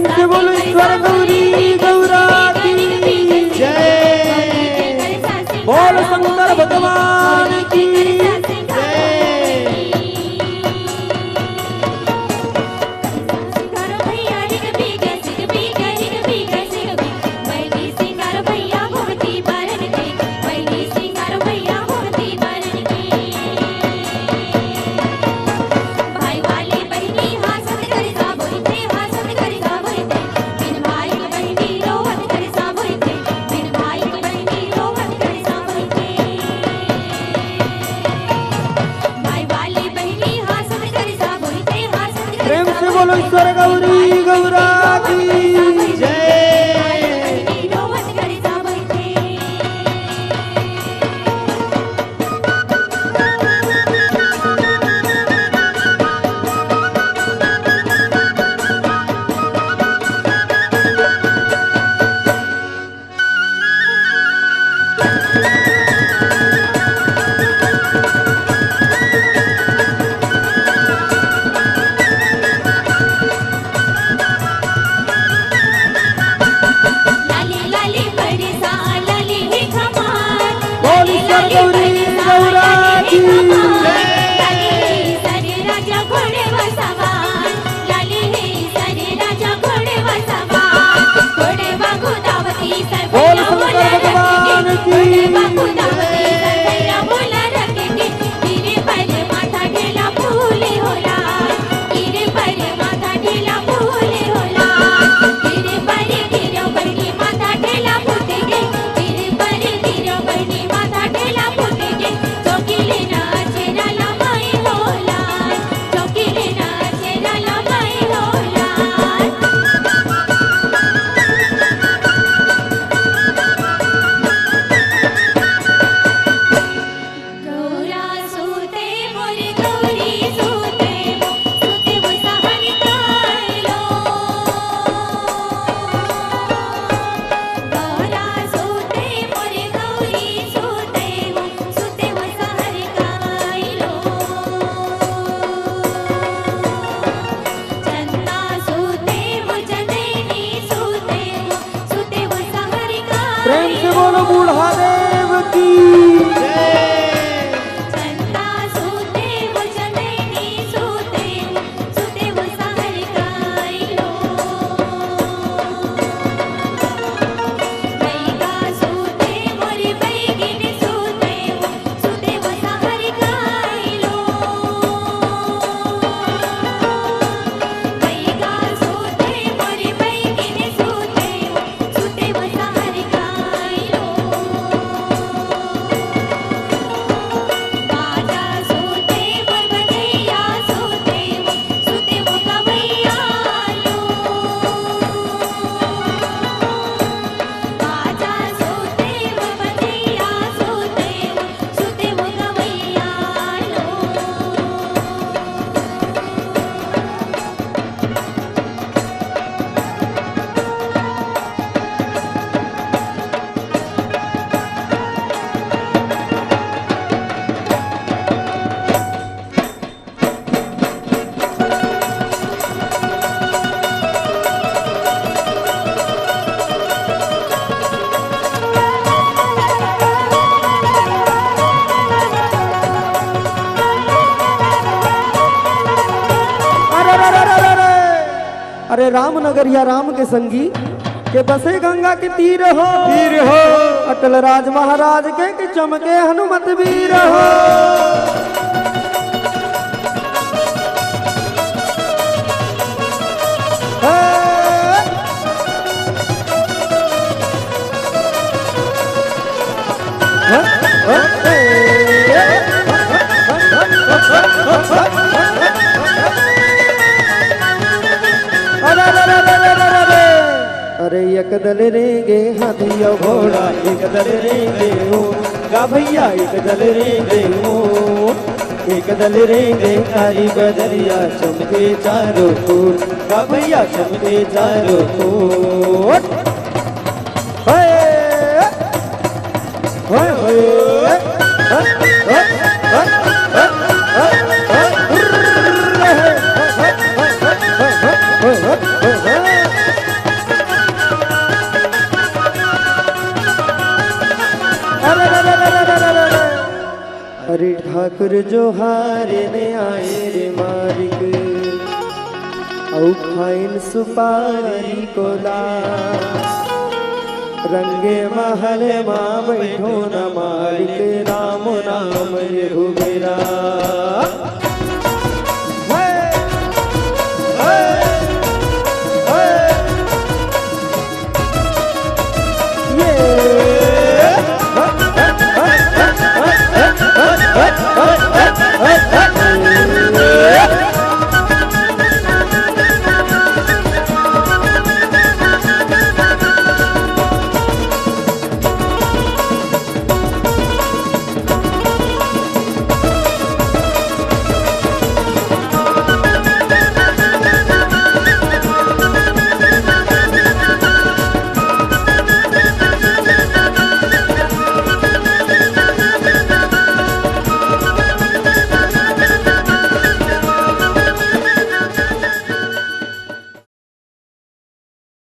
प्रेम से बोलो ईश्वर गौरी गौरा की जय। बोल शंकर भगवान की बोलो ईश्वर गौरी गौरा की जय। प्रेम से बोलो बूढ़ा देव की जय। अरे रामनगर या राम के संगी के बसे गंगा के तीर हो अटल राज महाराज के चमके हनुमत वीर हो। अरे एक दल रेंगे हाथी और घोड़ा एक दल रेंगे हो गा भैया एक दल रेंगे हो एक दल रेंगे कारी बदरिया चमके चारों फूट गा भैया चमके चारों फूट। डमर जो हारे ने आए रे मारिक औ खाइन सुपारी कोला रंगे महल मां बैठो न मालिक राम नाम रघुबीरा।